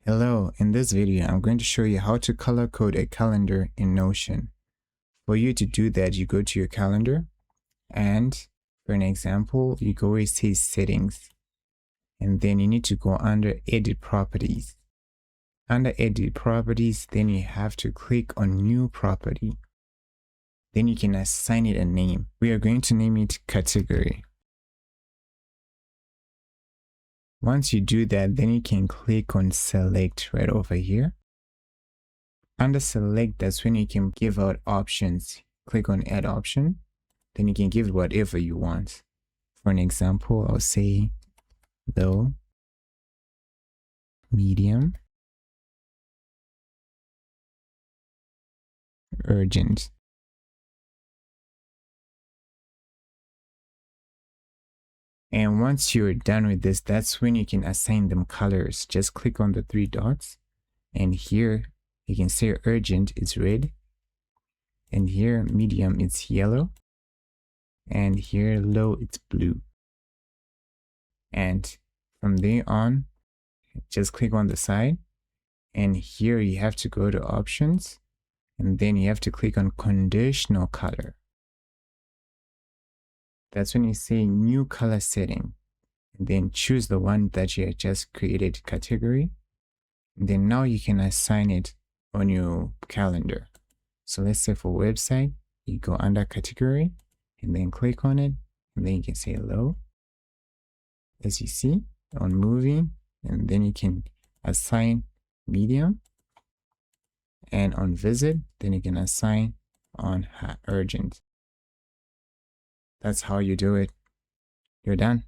Hello, in this video I'm going to show you how to color code a calendar in Notion. For you to do that, you go to your calendar and for an example, you go where it says settings and then you need to go under edit properties. Under edit properties, then you have to click on new property. Then you can assign it a name. We are going to name it category. Once you do that, then you can click on select right over here. Under select, that's when you can give out options. Click on add option, then you can give whatever you want. For an example, I'll say low, medium, urgent. And once you're done with this, that's when you can assign them colors. Just click on the three dots and here you can say urgent is red, and here medium it's yellow, and here low it's blue. And from there on, just click on the side and here you have to go to options and then you have to click on conditional color. That's when you say new color setting and then choose the one that you have just created category. And then now you can assign it on your calendar. So let's say for website, you go under category and then click on it and then you can say low, as you see, on moving, and then you can assign medium, and on visit, then you can assign on urgent. That's how you do it. You're done.